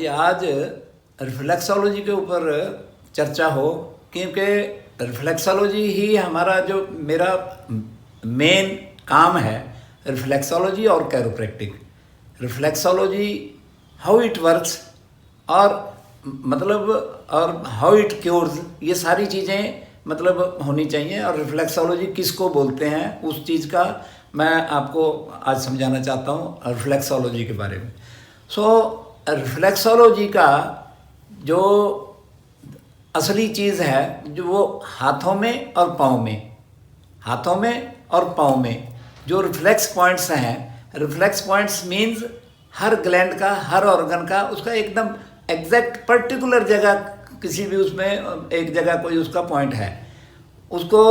जी, आज रिफ्लेक्सोलॉजी के ऊपर चर्चा हो, क्योंकि रिफ्लेक्सोलॉजी ही हमारा जो मेरा मेन काम है, रिफ्लेक्सोलॉजी और chiropractic. Reflexology how it works और मतलब और हाउ इट क्योर्स, ये सारी चीज़ें मतलब होनी चाहिए। और रिफ्लेक्सोलॉजी किसको बोलते हैं उस चीज़ का मैं आपको आज समझाना चाहता हूँ रिफ्लेक्सोलॉजी के बारे में। रिफ्लेक्सोलॉजी का जो असली चीज़ है, जो वो हाथों में और पाँव में जो रिफ्लेक्स पॉइंट्स हैं। रिफ्लेक्स पॉइंट्स मीन्स हर ग्लैंड का, हर ऑर्गन का, उसका एकदम एग्जैक्ट पर्टिकुलर जगह, किसी भी उसमें एक जगह कोई उसका पॉइंट है, उसको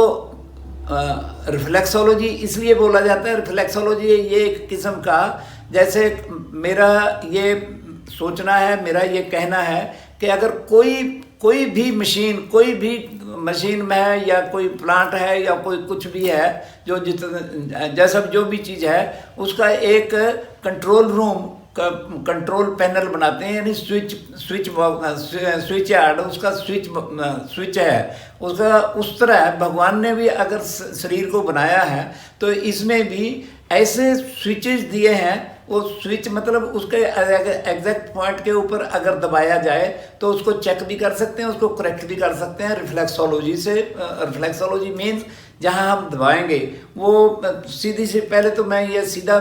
रिफ्लेक्सोलॉजी इसलिए बोला जाता है। रिफ्लेक्सोलॉजी ये एक किस्म का, जैसे मेरा ये सोचना है, मेरा ये कहना है कि अगर कोई भी मशीन में है या कोई प्लांट है या कोई कुछ भी है, जैसा जो भी चीज़ है, उसका एक कंट्रोल रूम, कंट्रोल पैनल बनाते हैं, यानी स्विच यार्ड, उसका स्विच है उसका। उस तरह भगवान ने भी अगर शरीर को बनाया है तो इसमें भी ऐसे स्विचेस दिए हैं। वो स्विच मतलब उसके एग्जैक्ट पॉइंट के ऊपर अगर दबाया जाए तो उसको चेक भी कर सकते हैं, उसको करेक्ट भी कर सकते हैं रिफ्लेक्सोलॉजी से। रिफ्लेक्सोलॉजी मीन्स जहाँ हम दबाएंगे वो सीधी से, पहले तो मैं ये सीधा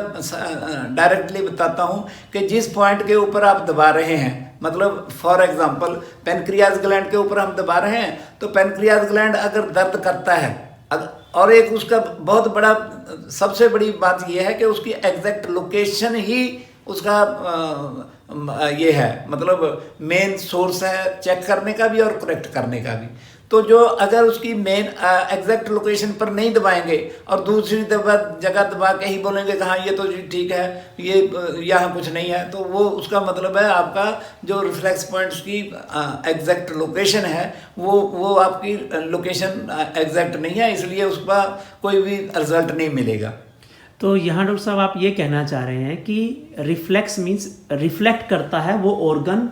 डायरेक्टली बताता हूँ कि जिस पॉइंट के ऊपर आप दबा रहे हैं, मतलब फॉर एग्जांपल पेनक्रियाज ग्लैंड के ऊपर हम दबा रहे हैं, तो पेनक्रियाज ग्लैंड अगर दर्द करता है, और एक उसका बहुत बड़ा सबसे बड़ी बात यह है कि उसकी एग्जैक्ट लोकेशन ही उसका ये है, मतलब मेन सोर्स है चेक करने का भी और करेक्ट करने का भी। तो जो अगर उसकी मेन एग्जैक्ट लोकेशन पर नहीं दबाएंगे और दूसरी जगह दबा के ही बोलेंगे कि हाँ ये तो ठीक है, ये यहाँ कुछ नहीं है, तो वो उसका मतलब है आपका जो रिफ्लेक्स पॉइंट्स की एग्जैक्ट लोकेशन है वो आपकी लोकेशन एग्जैक्ट नहीं है, इसलिए उसका कोई भी रिजल्ट नहीं मिलेगा। तो यहाँ डॉक्टर साहब आप ये कहना चाह रहे हैं कि रिफ्लेक्स मीन्स रिफ्लेक्ट करता है वो ऑर्गन,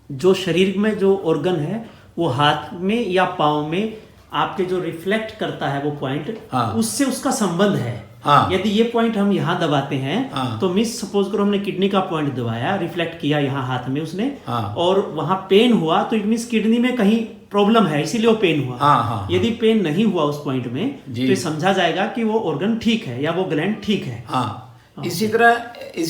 जो शरीर में जो ऑर्गन है वो हाथ में या पाँव में आपके जो रिफ्लेक्ट करता है वो पॉइंट, हाँ, उससे उसका संबंध है। हाँ, यदि ये पॉइंट हम यहाँ दबाते हैं, हाँ, तो मिस सपोज करो हमने किडनी का पॉइंट दबाया, रिफ्लेक्ट किया यहाँ हाथ में उसने, हाँ, और वहाँ पेन हुआ, तो इट मीन्स किडनी में कहीं प्रॉब्लम है, इसीलिए वो पेन हुआ। हाँ, हाँ, यदि पेन नहीं हुआ उस पॉइंट में तो समझा जाएगा कि वो ऑर्गन ठीक है या वो ग्लैंड ठीक है। हाँ। इसी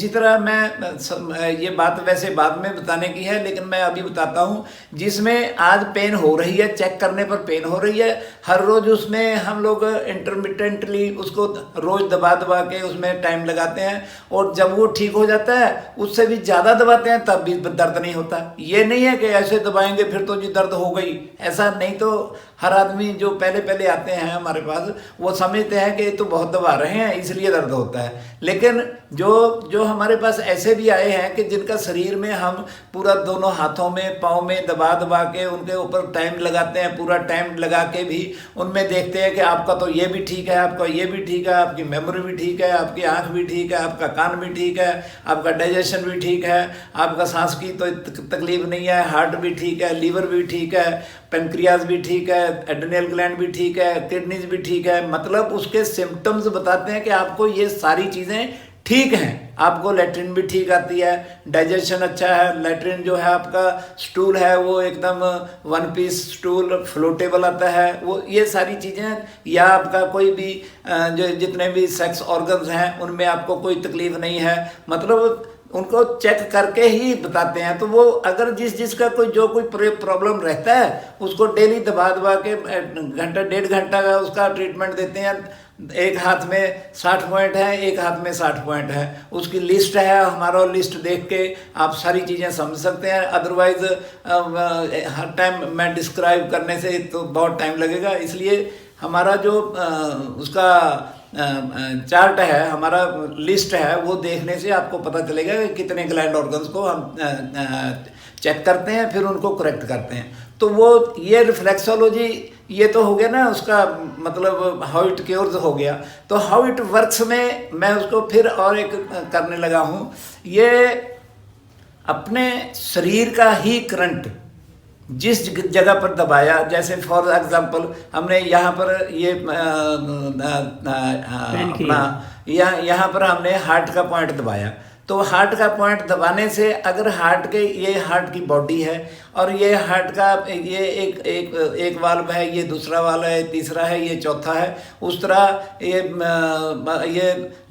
तरह मैं ये बात वैसे बाद में बताने की है, लेकिन मैं अभी बताता हूँ। जिसमें आज पेन हो रही है, चेक करने पर पेन हो रही है, हर रोज उसमें हम लोग इंटरमिटेंटली उसको रोज दबा के उसमें टाइम लगाते हैं, और जब वो ठीक हो जाता है उससे भी ज़्यादा दबाते हैं तब भी दर्द नहीं होता। ये नहीं है कि ऐसे दबाएंगे फिर तो जी दर्द हो गई, ऐसा नहीं। तो हर आदमी जो पहले आते हैं हमारे पास, वो समझते हैं कि तो बहुत दबा रहे हैं इसलिए दर्द होता है। लेकिन जो हमारे पास ऐसे भी आए हैं कि जिनका शरीर में हम पूरा दोनों हाथों में पाँव में दबा के उनके ऊपर टाइम लगाते हैं, पूरा टाइम लगा के भी उनमें देखते हैं कि आपका तो ये भी ठीक है, आपका ये भी ठीक है, आपकी मेमोरी भी ठीक है, आपकी आँख भी ठीक है, आपका कान भी ठीक है, आपका डाइजेशन भी ठीक है, आपका सांस की तो तकलीफ नहीं है, हार्ट भी ठीक है, लीवर भी ठीक है, पेनक्रियाज भी ठीक है, एड्रिनल ग्लैंड भी ठीक है, किडनीज भी ठीक है। मतलब उसके सिम्टम्स बताते हैं कि आपको ये सारी चीज़ें ठीक हैं। आपको लैट्रिन भी ठीक आती है, डाइजेशन अच्छा है, लैट्रिन जो है आपका स्टूल है वो एकदम वन पीस स्टूल फ्लोटेबल आता है, वो ये सारी चीज़ें, या आपका कोई भी जो जितने भी सेक्स ऑर्गन्स हैं उनमें आपको कोई तकलीफ नहीं है, मतलब उनको चेक करके ही बताते हैं। तो वो अगर जिसका कोई प्रॉब्लम रहता है उसको डेली दबा के घंटा 1.5 घंटा का उसका ट्रीटमेंट देते हैं। एक हाथ में 60 पॉइंट है, एक हाथ में 60 पॉइंट है, उसकी लिस्ट है, हमारा लिस्ट देख के आप सारी चीज़ें समझ सकते हैं। अदरवाइज हर टाइम मैं डिस्क्राइब करने से तो बहुत टाइम लगेगा, इसलिए हमारा जो उसका चार्ट है, हमारा लिस्ट है, वो देखने से आपको पता चलेगा कि कितने ग्लैंड ऑर्गन्स को हम चेक करते हैं, फिर उनको करेक्ट करते हैं। तो वो ये रिफ्लेक्सोलॉजी ये तो हो गया ना, उसका मतलब हाउ इट क्योर्स हो गया। तो हाउ इट वर्क्स में मैं उसको फिर और एक करने लगा हूँ। ये अपने शरीर का ही करंट जिस जगह पर दबाया, जैसे फॉर एग्जांपल हमने यहाँ पर ये अपना यहाँ पर हमने हार्ट का पॉइंट दबाया, तो हार्ट का पॉइंट दबाने से अगर हार्ट के, ये हार्ट की बॉडी है और ये हार्ट का ये एक वाल्व है, ये दूसरा वाल्व है, तीसरा है, ये चौथा है, उस तरह ये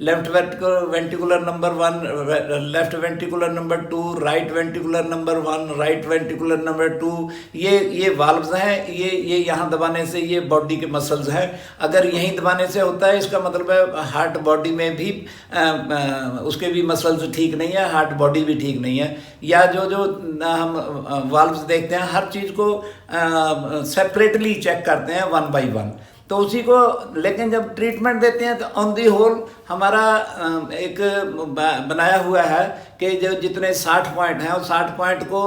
left ventricular number 1, left ventricular number 2, right ventricular number 1, right ventricular number 2, ये वाल्व्स हैं। ये यहाँ दबाने से ये बॉडी के मसल्स हैं। अगर यहीं दबाने से होता है, इसका मतलब है हार्ट बॉडी में भी उसके भी मसल्स ठीक नहीं है, हार्ट बॉडी भी ठीक नहीं है। या जो हम वाल्व्स देखते हैं, हर चीज़ को सेपरेटली चेक करते हैं 1 by 1, तो उसी को, लेकिन जब ट्रीटमेंट देते हैं तो ऑन दी होल हमारा एक बनाया हुआ है कि जो जितने 60 पॉइंट हैं, उस 60 पॉइंट को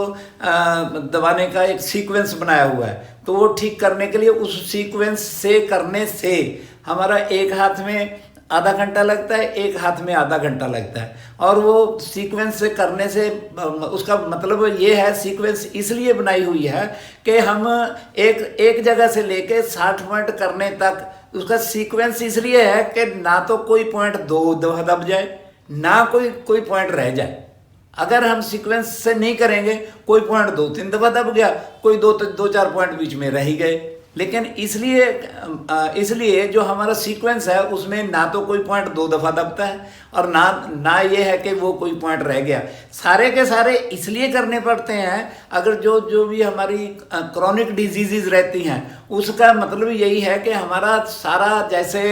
दबाने का एक सीक्वेंस बनाया हुआ है। तो वो ठीक करने के लिए उस सीक्वेंस से करने से हमारा एक हाथ में आधा घंटा लगता है, एक हाथ में आधा घंटा लगता है। और वो सीक्वेंस से करने से उसका मतलब ये है, सीक्वेंस इसलिए बनाई हुई है कि हम एक जगह से लेके 60 पॉइंट करने तक उसका सीक्वेंस इसलिए है कि ना तो कोई पॉइंट दो दब जाए, ना कोई पॉइंट रह जाए। अगर हम सीक्वेंस से नहीं करेंगे, कोई पॉइंट 2-3 दफा दब गया, कोई 2-4 पॉइंट बीच में रह ही गए। लेकिन इसलिए जो हमारा सीक्वेंस है उसमें ना तो कोई पॉइंट 2 दफ़ा दबता है और ना ये है कि वो कोई पॉइंट रह गया। सारे के सारे इसलिए करने पड़ते हैं, अगर जो भी हमारी क्रॉनिक डिजीज़ रहती हैं उसका मतलब यही है कि हमारा सारा, जैसे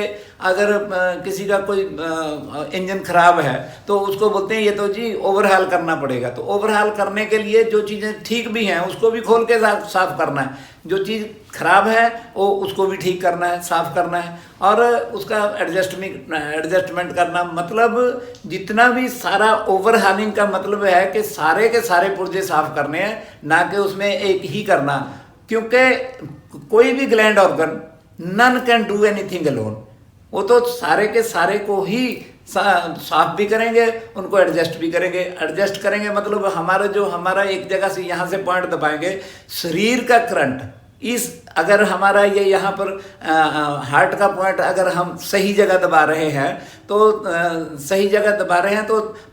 अगर किसी का कोई इंजन खराब है तो उसको बोलते हैं ये तो जी ओवरहाल करना पड़ेगा। तो ओवरहाल करने के लिए जो चीज़ें ठीक भी हैं उसको भी खोल के साफ करना है, जो चीज़ खराब है वो उसको भी ठीक करना है, साफ करना है, और उसका एडजस्टमेंट करना। मतलब जितना भी सारा ओवरहालिंग का मतलब है कि सारे के सारे पुर्जे साफ करने हैं, ना कि उसमें एक ही करना। क्योंकि कोई भी gland organ, none can do anything alone, वो तो सारे के सारे को ही साफ भी करेंगे, उनको एडजस्ट भी करेंगे। एडजस्ट करेंगे मतलब हमारा एक जगह से यहाँ से पॉइंट दबाएंगे, शरीर का करंट अगर हमारा ये यहाँ पर हार्ट का पॉइंट अगर हम सही जगह दबा रहे हैं तो सही जगह दबा रहे हैं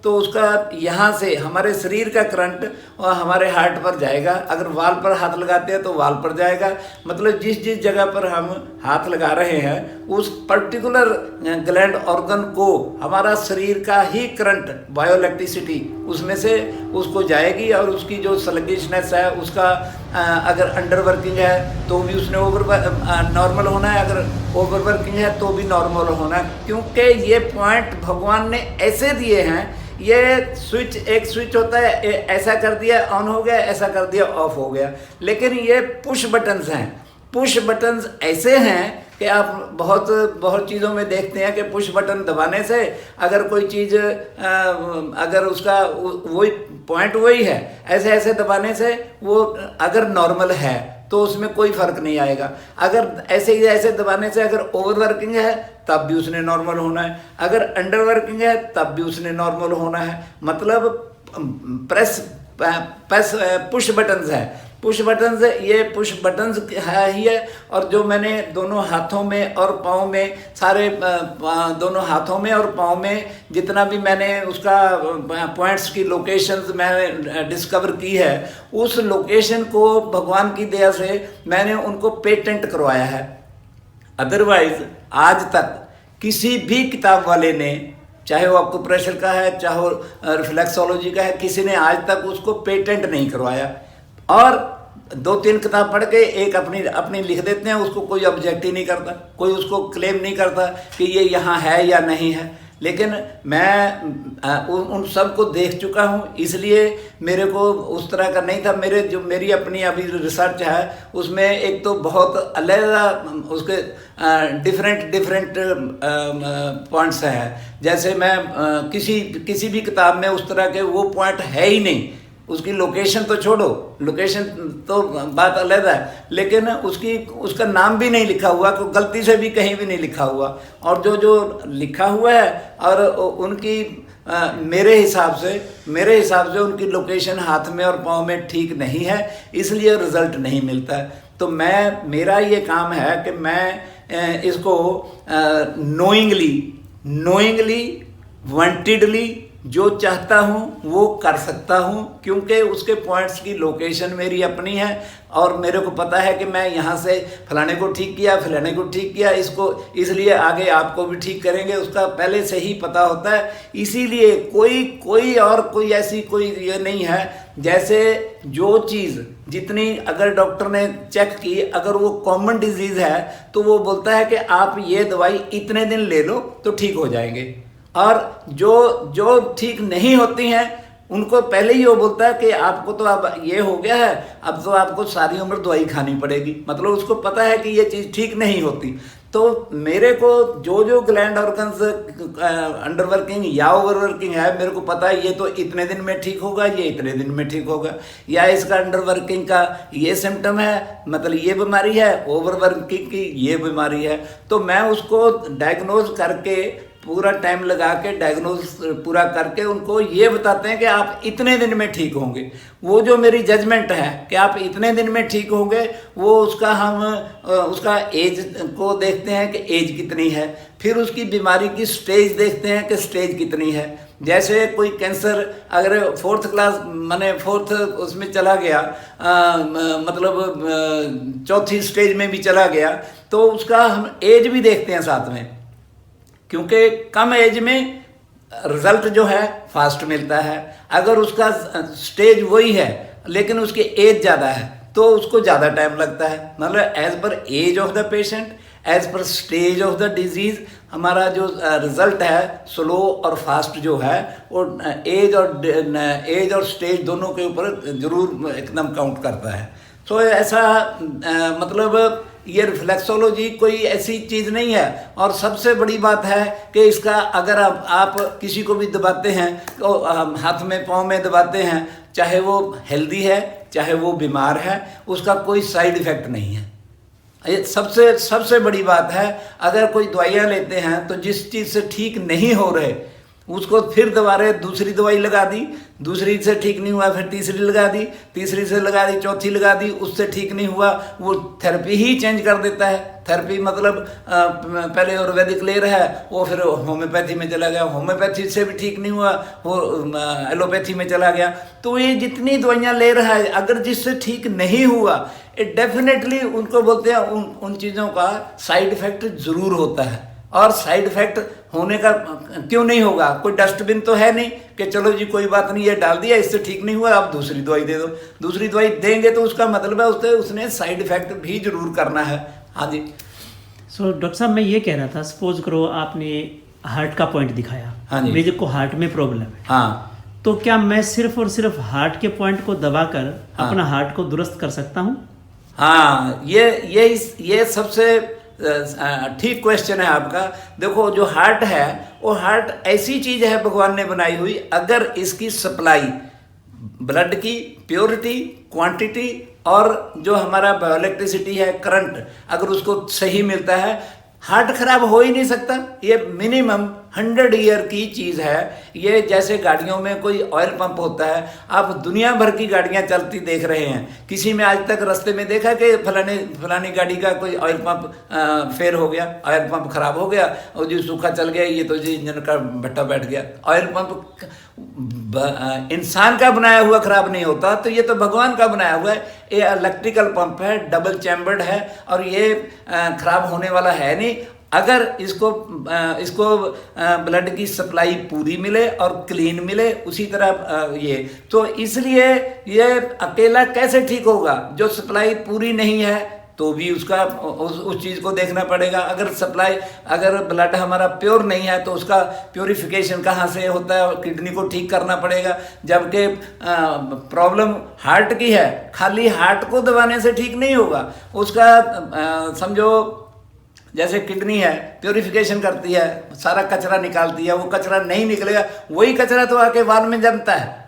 तो उसका यहाँ से हमारे शरीर का करंट हमारे हार्ट पर जाएगा। अगर वाल पर हाथ लगाते हैं तो वाल पर जाएगा। मतलब जिस जगह पर हम हाथ लगा रहे हैं उस पर्टिकुलर ग्लैंड ऑर्गन को हमारा शरीर का ही करंट, बायोइलेक्ट्रिसिटी उसमें से उसको जाएगी, और उसकी जो स्लगिशनेस है उसका अगर अंडर वर्किंग है तो भी उसने नॉर्मल होना है, अगर ओवर वर्किंग है तो भी नॉर्मल होना है। क्योंकि ये पॉइंट भगवान ने ऐसे दिए हैं, ये एक स्विच होता है, ऐसा कर दिया ऑन हो गया, ऐसा कर दिया ऑफ हो गया। लेकिन ये पुश बटन्स हैं। पुश बटन्स ऐसे हैं कि आप बहुत चीज़ों में देखते हैं कि पुश बटन दबाने से अगर कोई चीज़ अगर उसका वही पॉइंट वही है, ऐसे दबाने से वो अगर नॉर्मल है तो उसमें कोई फर्क नहीं आएगा। अगर ऐसे दबाने से अगर ओवर वर्किंग है तब भी उसने नॉर्मल होना है, अगर अंडर वर्किंग है तब भी उसने नॉर्मल होना है। मतलब पुश बटन्स है। पुश बटन्स, ये पुश बटन्स है ही है। और जो मैंने दोनों हाथों में और पाँव में दोनों हाथों में और पाँव में जितना भी मैंने उसका पॉइंट्स की लोकेशंस मैंने डिस्कवर की है, उस लोकेशन को भगवान की दया से मैंने उनको पेटेंट करवाया है। अदरवाइज आज तक किसी भी किताब वाले ने, चाहे वो आपको प्रेशर का है, चाहे वो रिफ्लेक्सोलॉजी का है, किसी ने आज तक उसको पेटेंट नहीं करवाया। और 2-3 किताब पढ़ के एक अपनी लिख देते हैं, उसको कोई ऑब्जेक्ट ही नहीं करता, कोई उसको क्लेम नहीं करता कि ये यहाँ है या नहीं है। लेकिन मैं उन सब को देख चुका हूँ, इसलिए मेरे को उस तरह का नहीं था। मेरी अपनी अभी रिसर्च है उसमें एक तो बहुत अलग उसके डिफरेंट पॉइंट्स हैं। जैसे मैं किसी भी किताब में उस तरह के वो पॉइंट है ही नहीं। उसकी लोकेशन तो छोड़ो, लोकेशन तो बात अलग है, लेकिन उसका नाम भी नहीं लिखा हुआ, कोई गलती से भी कहीं भी नहीं लिखा हुआ। और जो लिखा हुआ है और उनकी मेरे हिसाब से उनकी लोकेशन हाथ में और पाँव में ठीक नहीं है, इसलिए रिजल्ट नहीं मिलता है। तो मेरा ये काम है कि मैं इसको नोइंगली वांटेडली जो चाहता हूँ वो कर सकता हूँ, क्योंकि उसके पॉइंट्स की लोकेशन मेरी अपनी है और मेरे को पता है कि मैं यहाँ से फलाने को ठीक किया, इसको इसलिए आगे आपको भी ठीक करेंगे, उसका पहले से ही पता होता है। इसीलिए कोई ऐसी ये नहीं है। जैसे जो चीज़ जितनी अगर डॉक्टर ने चेक की, अगर वो कॉमन डिजीज़ है तो वो बोलता है कि आप ये दवाई इतने दिन ले लो तो ठीक हो जाएंगे, और जो ठीक नहीं होती हैं उनको पहले ही वो बोलता है कि आपको तो अब ये हो गया है, अब तो आपको सारी उम्र दवाई खानी पड़ेगी। मतलब उसको पता है कि ये चीज़ ठीक नहीं होती। तो मेरे को जो ग्लैंड ऑर्गन्स अंडर वर्किंग या ओवर वर्किंग है, मेरे को पता है ये तो इतने दिन में ठीक होगा, ये इतने दिन में ठीक होगा, या इसका अंडर वर्किंग का ये सिम्टम है, मतलब ये बीमारी है, ओवर वर्किंग की ये बीमारी है। तो मैं उसको डायग्नोज करके पूरा टाइम लगा के डायग्नोज पूरा करके उनको ये बताते हैं कि आप इतने दिन में ठीक होंगे। वो जो मेरी जजमेंट है कि आप इतने दिन में ठीक होंगे, वो हम उसका एज को देखते हैं कि एज कितनी है, फिर उसकी बीमारी की स्टेज देखते हैं कि स्टेज कितनी है। जैसे कोई कैंसर अगर 4th क्लास माने 4th उसमें चला गया, मतलब 4थी स्टेज में भी चला गया, तो उसका हम एज भी देखते हैं साथ में, क्योंकि कम एज में रिजल्ट जो है फास्ट मिलता है। अगर उसका स्टेज वही है लेकिन उसकी एज ज़्यादा है तो उसको ज़्यादा टाइम लगता है। मतलब as per age of the patient, as per stage of the disease हमारा जो रिज़ल्ट है स्लो और फास्ट जो है वो एज और स्टेज दोनों के ऊपर ज़रूर एकदम काउंट करता है। तो ऐसा मतलब ये रिफ्लेक्सोलॉजी कोई ऐसी चीज़ नहीं है। और सबसे बड़ी बात है कि इसका अगर आप किसी को भी दबाते हैं तो हाथ में पाँव में दबाते हैं, चाहे वो हेल्दी है चाहे वो बीमार है, उसका कोई साइड इफ़ेक्ट नहीं है। ये सबसे बड़ी बात है। अगर कोई दवाइयाँ लेते हैं तो जिस चीज़ से ठीक नहीं हो रहे उसको फिर दोबारा दूसरी दवाई लगा दी, दूसरी से ठीक नहीं हुआ फिर तीसरी लगा दी, तीसरी से लगा दी, चौथी लगा दी, उससे ठीक नहीं हुआ वो थेरेपी ही चेंज कर देता है। थेरेपी मतलब पहले आयुर्वेदिक ले रहा है, वो फिर होम्योपैथी में चला गया, होम्योपैथी से भी ठीक नहीं हुआ वो एलोपैथी में चला गया। तो ये जितनी दवाइयाँ ले रहा है अगर जिससे ठीक नहीं हुआ, ये डेफिनेटली उनको बोलते हैं उन चीज़ों का साइड इफ़ेक्ट ज़रूर होता है। और साइड इफ़ेक्ट होने का क्यों नहीं होगा? कोई डस्टबिन तो है नहीं कि चलो जी कोई बात नहीं, ये डाल दिया, इससे ठीक नहीं हुआ, आप दूसरी दवाई दे दो। दूसरी दवाई देंगे तो उसका मतलब है उसने साइड इफ़ेक्ट भी जरूर करना है। हाँ जी। सो डॉक्टर साहब मैं ये कह रहा था, सपोज करो आपने हार्ट का पॉइंट दिखाया, हाँ जी, मेरे को हार्ट में प्रॉब्लम है, हाँ, तो क्या मैं सिर्फ और सिर्फ हार्ट के पॉइंट को दबाकर हाँ, अपना हार्ट को दुरुस्त कर सकता हूँ? हाँ, ये सबसे ठीक क्वेश्चन है आपका। देखो जो हार्ट है वो हार्ट ऐसी चीज है भगवान ने बनाई हुई, अगर इसकी सप्लाई ब्लड की प्योरिटी, क्वांटिटी और जो हमारा इलेक्ट्रिसिटी है, करंट, अगर उसको सही मिलता है, हार्ट खराब हो ही नहीं सकता। ये मिनिमम 100 ईयर की चीज़ है। ये जैसे गाड़ियों में कोई ऑयल पंप होता है, आप दुनिया भर की गाड़ियां चलती देख रहे हैं, किसी में आज तक रास्ते में देखा कि फलानी गाड़ी का कोई ऑयल पंप फेल हो गया, ऑयल पंप खराब हो गया और जो सूखा चल गया, ये तो जी इंजन का भट्टा बैठ गया। ऑयल पंप इंसान का बनाया हुआ खराब नहीं होता, तो ये तो भगवान का बनाया हुआ है। ये इलेक्ट्रिकल पंप है, डबल चैम्बर्ड है और ये खराब होने वाला है नहीं, अगर इसको ब्लड की सप्लाई पूरी मिले और क्लीन मिले उसी तरह ये। तो इसलिए ये अकेला कैसे ठीक होगा? जो सप्लाई पूरी नहीं है तो भी उसका उस चीज़ को देखना पड़ेगा। अगर ब्लड हमारा प्योर नहीं है तो उसका प्योरिफिकेशन कहाँ से होता है, किडनी को ठीक करना पड़ेगा। जबकि प्रॉब्लम हार्ट की है, खाली हार्ट को दबाने से ठीक नहीं होगा। उसका समझो जैसे किडनी है, प्योरिफिकेशन करती है, सारा कचरा निकालती है, वो कचरा नहीं निकलेगा, वही कचरा तो आके वाल में जमता है।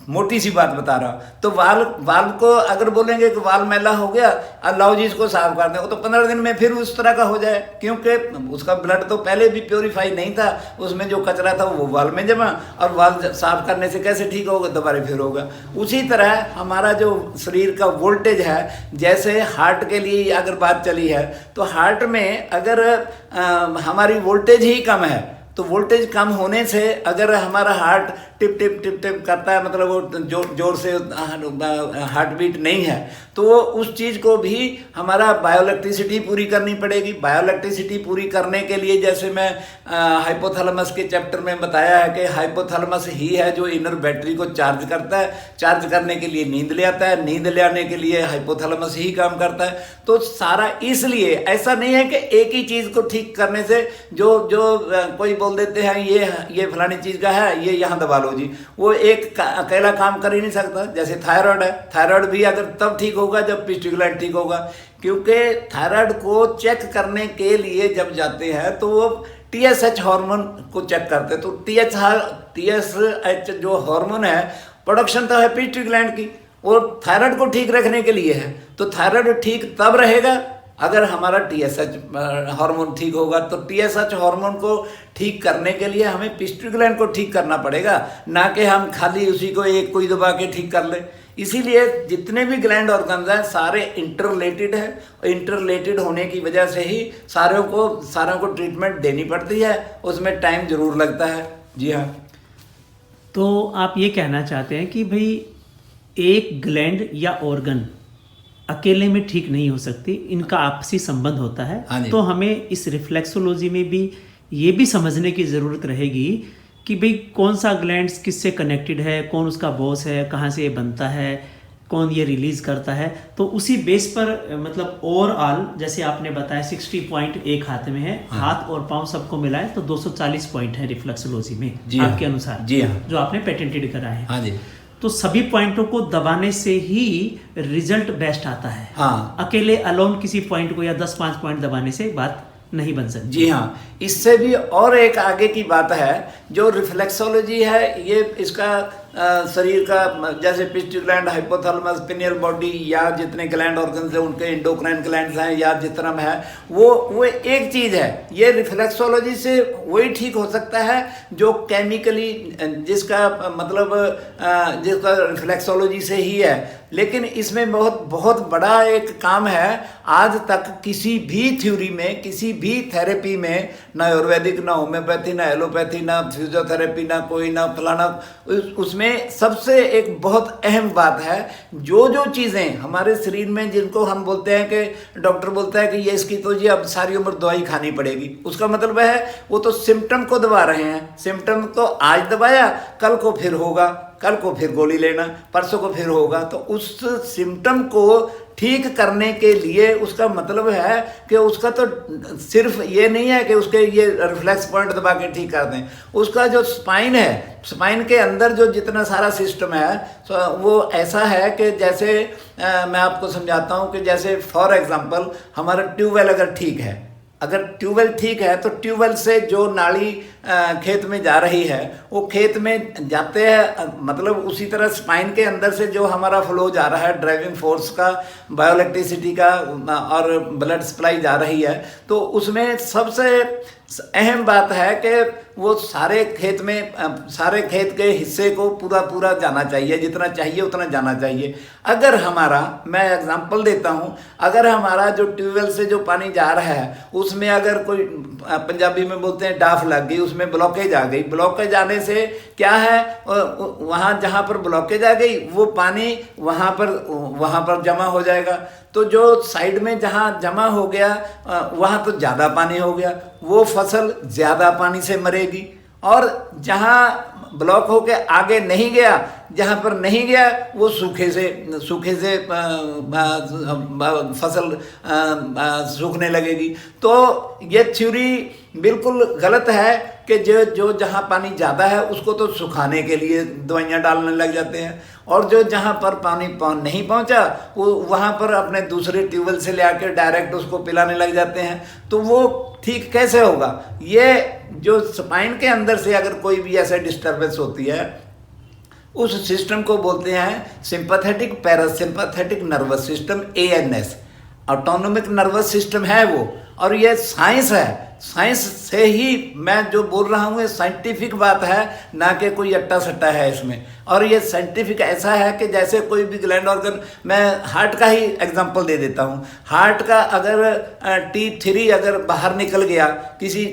मोटी सी बात बता रहा हूँ। तो वाल्व को अगर बोलेंगे कि वाल्व मैला हो गया, लाओ जी इसको साफ कर दें, वो तो 15 दिन में फिर उस तरह का हो जाए, क्योंकि उसका ब्लड तो पहले भी प्योरीफाई नहीं था, उसमें जो कचरा था वो वाल्व में जमा, और वाल्व साफ करने से कैसे ठीक होगा, दोबारा फिर होगा। उसी तरह हमारा जो शरीर का वोल्टेज है, जैसे हार्ट के लिए अगर बात चली है, तो हार्ट में अगर हमारी वोल्टेज ही कम है, तो वोल्टेज कम होने से अगर हमारा heart tip tip tip tip करता है, मतलब वो जोर से हार्ट बीट नहीं है, तो वो उस चीज़ को भी हमारा बायोइलेक्ट्रिसिटी पूरी करनी पड़ेगी। बायोइलेक्ट्रिसिटी पूरी करने के लिए जैसे मैं हाइपोथैलेमस के चैप्टर में बताया है कि हाइपोथैलेमस ही है जो इनर बैटरी को चार्ज करता है, चार्ज करने के लिए नींद ले आता है, नींद ले आने के लिए हाइपोथैलेमस ही काम करता है। तो सारा इसलिए ऐसा नहीं है कि एक ही चीज़ को ठीक करने से जो कोई बोल देते हैं ये फलानी चीज़ का है, ये यहाँ दबा लो जी, वो एक अकेला काम कर ही नहीं सकता। जैसे थायराइड है, थायराइड भी अगर तब ठीक होगा जब पिट्यूटरी ग्लैंड ठीक होगा, क्योंकि थायराइड को चेक करने के लिए जब जाते हैं तो वो TSH हार्मोन को चेक करते हैं। तो TSH जो हार्मोन है, प्रोडक्शन तो है पिट्यूटरी ग्लैंड की, और थायराइड को ठीक रखने के लिए है। तो थायराइड ठीक तब रहेगा अगर हमारा TSH हार्मोन ठीक होगा। तो TSH हार्मोन को ठीक करने के लिए हमें पिट्यूटरी ग्लैंड को ठीक करना पड़ेगा, ना कि हम खाली उसी को एक कोई दबा के ठीक कर लें। इसीलिए जितने भी ग्लैंड ऑर्गन्स हैं सारे इंटररिलेटेड है, और इंटररिलेटेड होने की वजह से ही सारों को ट्रीटमेंट देनी पड़ती है, उसमें टाइम जरूर लगता है। जी हाँ। तो आप ये कहना चाहते हैं कि भाई एक ग्लैंड या ऑर्गन अकेले में ठीक नहीं हो सकती, इनका आपसी संबंध होता है। हाँ जी। तो हमें इस रिफ्लेक्सोलॉजी में भी ये भी समझने की ज़रूरत रहेगी कि भाई कौन सा ग्लैंड्स किससे कनेक्टेड है, कौन उसका बॉस है, कहाँ से ये बनता है, कौन ये रिलीज़ करता है। तो उसी बेस पर मतलब ओवरऑल जैसे आपने बताया 60 पॉइंट एक हाथ में है, हाँ। हाथ और पाँव सबको मिलाए तो 240 पॉइंट है रिफ्लेक्सोलॉजी में, जी आपके हाँ। अनुसार, जी हाँ। जो आपने पेटेंटेड करा है। हाँ जी। तो सभी पॉइंटों को दबाने से ही रिजल्ट बेस्ट आता है। हाँ। अकेले अलोन किसी पॉइंट को या 10-5 पॉइंट दबाने से बात नहीं बन सकती। जी हाँ। इससे भी और एक आगे की बात है, जो रिफ्लेक्सोलॉजी है, ये इसका शरीर का जैसे pituitary gland, hypothalamus, pineal body, या जितने ग्लैंड ऑर्गन्स हैं उनके इंडोक्राइन ग्लैंड्स हैं या जितना है, वो एक चीज़ है। ये रिफ्लेक्सोलॉजी से वही ठीक हो सकता है जो केमिकली जिसका मतलब जिसका रिफ्लेक्सोलॉजी से ही है। लेकिन इसमें बहुत बड़ा एक काम है। आज तक किसी भी थ्योरी में, किसी भी थेरेपी में, ना आयुर्वेदिक, ना होम्योपैथी, ना एलोपैथी, ना फिजियोथेरेपी, ना कोई, ना फलाना, उसमें सबसे एक बहुत अहम बात है, जो चीज़ें हमारे शरीर में जिनको हम बोलते हैं कि डॉक्टर बोलता है कि ये इसकी तो जी अब सारी उम्र दवाई खानी पड़ेगी, उसका मतलब है वो तो सिम्टम को दबा रहे हैं। सिम्टम तो आज दबाया, कल को फिर होगा, कल को फिर गोली लेना, परसों को फिर होगा। तो उस सिम्टम को ठीक करने के लिए उसका मतलब है कि उसका तो सिर्फ ये नहीं है कि उसके ये रिफ्लेक्स पॉइंट दबा के ठीक कर दें। उसका जो स्पाइन है, स्पाइन के अंदर जो जितना सारा सिस्टम है, वो ऐसा है कि जैसे मैं आपको समझाता हूँ कि जैसे फॉर एग्जांपल हमारा ट्यूबवेल अगर ठीक है, अगर ट्यूबवेल ठीक है तो ट्यूबवेल से जो नाली खेत में जा रही है, वो खेत में जाते हैं, मतलब उसी तरह स्पाइन के अंदर से जो हमारा फ्लो जा रहा है, ड्राइविंग फोर्स का, बायोइलेक्ट्रिसिटी का और ब्लड सप्लाई जा रही है, तो उसमें सबसे अहम बात है कि वो सारे खेत के हिस्से को पूरा जाना चाहिए, जितना चाहिए उतना जाना चाहिए। अगर हमारा, मैं एग्जांपल देता हूँ, अगर हमारा जो ट्यूबवेल से जो पानी जा रहा है उसमें अगर कोई, पंजाबी में बोलते हैं डाफ लग गई, उसमें ब्लॉकेज आ गई, ब्लॉकेज आने से क्या है, वहाँ जहाँ पर ब्लॉकेज आ गई वो पानी वहाँ पर जमा हो जाएगा। तो जो साइड में जहाँ जमा हो गया वहाँ तो ज़्यादा पानी हो गया, वो फसल ज़्यादा पानी से मरेगी। और जहाँ ब्लॉक होके आगे नहीं गया, जहाँ पर नहीं गया वो सूखे से फसल सूखने लगेगी। तो ये थ्योरी बिल्कुल गलत है कि जो जहाँ पानी ज़्यादा है उसको तो सुखाने के लिए दवाइयाँ डालने लग जाते हैं, और जो जहाँ पर पानी नहीं पहुँचा वो वहाँ पर अपने दूसरे ट्यूबवेल से ले आकर डायरेक्ट उसको पिलाने लग जाते हैं। तो वो ठीक कैसे होगा? ये जो स्पाइन के अंदर से अगर कोई भी ऐसा डिस्टर्बेंस होती है उस सिस्टम को बोलते हैं sympathetic parasympathetic nervous system, ANS, autonomic nervous system है वो। और ये साइंस है, साइंस से ही मैं जो बोल रहा हूँ ये साइंटिफिक बात है, ना कि कोई अट्टा सट्टा है इसमें। और ये साइंटिफिक ऐसा है कि जैसे कोई भी ग्लैंड ऑर्गन, मैं हार्ट का ही एग्जांपल दे देता हूँ। हार्ट का अगर T3 अगर बाहर निकल गया किसी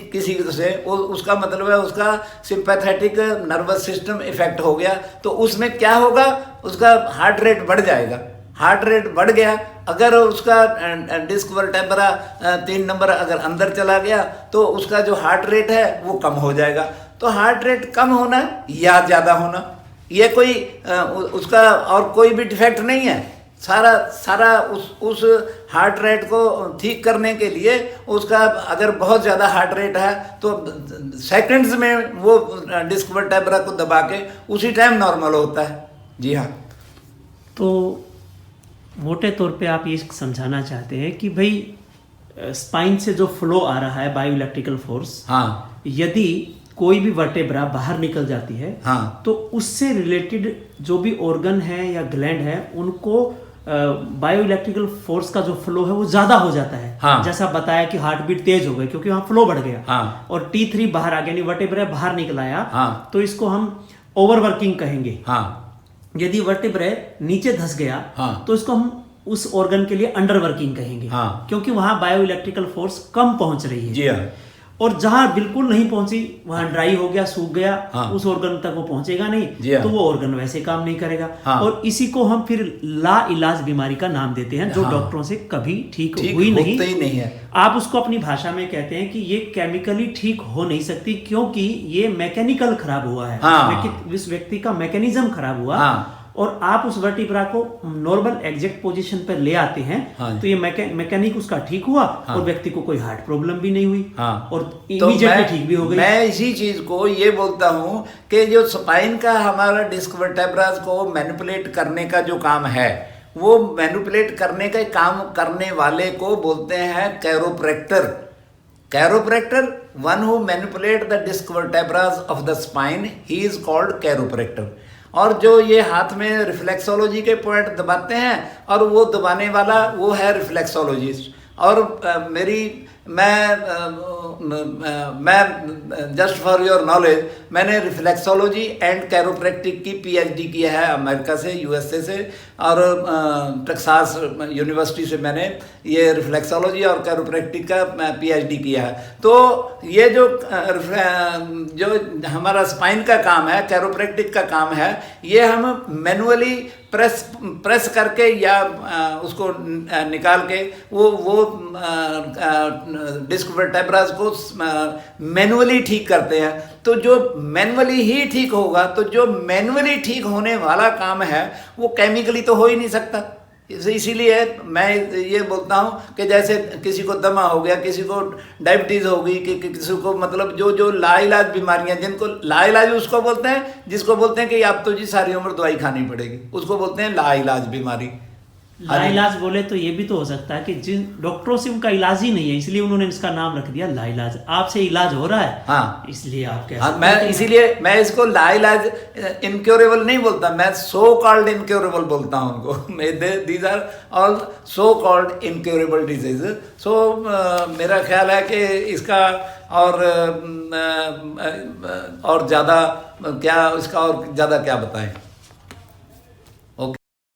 से, उसका मतलब है उसका सिंपैथेटिक नर्वस सिस्टम इफेक्ट हो गया, तो उसमें क्या होगा, उसका हार्ट रेट बढ़ जाएगा। हार्ट रेट बढ़ गया, अगर उसका डिस्क वर्टेब्रा 3 नंबर अगर अंदर चला गया तो उसका जो हार्ट रेट है वो कम हो जाएगा। तो हार्ट रेट कम होना या ज़्यादा होना, ये कोई उसका और कोई भी डिफेक्ट नहीं है। सारा उस हार्ट रेट को ठीक करने के लिए उसका अगर बहुत ज़्यादा हार्ट रेट है तो सेकंड्स में वो डिस्क वर्टेब्रा को दबा के उसी टाइम नॉर्मल होता है। जी हाँ। तो मोटे तौर पे आप ये समझाना चाहते हैं कि भाई स्पाइन से जो फ्लो आ रहा है बायो इलेक्ट्रिकल फोर्स, हाँ, यदि कोई भी वर्टेब्रा बाहर निकल जाती है, हाँ, तो उससे रिलेटेड जो भी ऑर्गन है या ग्लैंड है उनको बायो इलेक्ट्रिकल फोर्स का जो फ्लो है वो ज्यादा हो जाता है। हाँ, जैसा बताया कि हार्ट बीट तेज हो गई क्योंकि वहां फ्लो बढ़ गया। हाँ, और T3 बाहर आ गया, यानी वर्टेब्रा बाहर निकल आया, हाँ, तो इसको हम ओवरवर्किंग कहेंगे। हाँ, यदि वर्टेब्रा नीचे धंस गया, हाँ, तो इसको हम उस ऑर्गन के लिए अंडर वर्किंग कहेंगे। हाँ, क्योंकि वहां बायो इलेक्ट्रिकल फोर्स कम पहुंच रही है। जी हाँ। और जहां बिल्कुल नहीं पहुंची, वहां ड्राई हो गया, सूख गया, हाँ, उस ऑर्गन तक वो पहुंचेगा नहीं, हाँ, तो वो ऑर्गन वैसे काम नहीं करेगा। हाँ, और इसी को हम फिर ला इलाज बीमारी का नाम देते हैं, जो हाँ, डॉक्टरों से कभी ठीक हुई होता नहीं। ही नहीं है। आप उसको अपनी भाषा में कहते हैं कि ये केमिकली ठीक हो नहीं सकती, क्योंकि ये मैकेनिकल खराब हुआ है। हाँ, उस व्यक्ति का मैकेनिज्म खराब हुआ। हाँ, और आप उस वर्टिब्रा को नॉर्मल एग्जैक्ट पोजीशन पर ले आते हैं, हाँ, तो ये मैकेनिक उसका ठीक हुआ, हाँ, और व्यक्ति को कोई हार्ट प्रॉब्लम भी नहीं हुई, हाँ, और तो इमीडिएटली ठीक भी हो गई। मैं इसी चीज को ये बोलता हूँ कि जो स्पाइन का हमारा डिस्क वर्टेब्रास को मैनिपुलेट करने का जो काम है, वो मैनिपुलेट करने का काम करने वाले को बोलते हैं chiropractor. Chiropractor, one who manipulate the disc vertebras of the spine, he is called chiropractor. और जो ये हाथ में रिफ्लेक्सोलॉजी के पॉइंट दबाते हैं, और वो दबाने वाला वो है रिफ्लेक्सोलॉजिस्ट। और मैं जस्ट फॉर योर नॉलेज, मैंने रिफ्लेक्सोलॉजी एंड कैरोप्रैक्टिक की PhD किया है अमेरिका से, USA से, और टेक्सास यूनिवर्सिटी से मैंने ये रिफ्लेक्सोलॉजी और कैरोप्रैक्टिक का PhD किया है। तो ये जो हमारा स्पाइन का काम है, कैरोप्रैक्टिक का काम है, ये हम मैनुअली प्रेस करके या उसको निकाल के वो डिस्क वर्टेब्रास को मैनुअली ठीक करते हैं। तो जो मैनुअली ही ठीक होगा, तो जो मैनुअली ठीक होने वाला काम है वो केमिकली तो हो ही नहीं सकता। इसीलिए मैं ये बोलता हूँ कि जैसे किसी को दमा हो गया, किसी को डायबिटीज़ हो गई, कि किसी को मतलब जो लाइलाज बीमारियाँ, जिनको लाइलाज उसको बोलते हैं, जिसको बोलते हैं कि आप तो जी सारी उम्र दवाई खानी पड़ेगी, उसको बोलते हैं लाइलाज बीमारी। लाइलाज बोले तो ये भी तो हो सकता है कि जिन डॉक्टरों से उनका इलाज ही नहीं है, इसलिए उन्होंने इसका नाम रख दिया लाइलाज। आपसे इलाज हो रहा है, हाँ, इसलिए आप कह हाँ, सकते हैं। इसीलिए मैं इसको लाइलाज इनक्योरेबल नहीं बोलता, मैं सो कॉल्ड इनक्योरेबल बोलता हूँ उनको। These are all so called incurable disease. So मेरा ख्याल है कि इसका और ज़्यादा क्या, इसका और ज़्यादा क्या बताएं।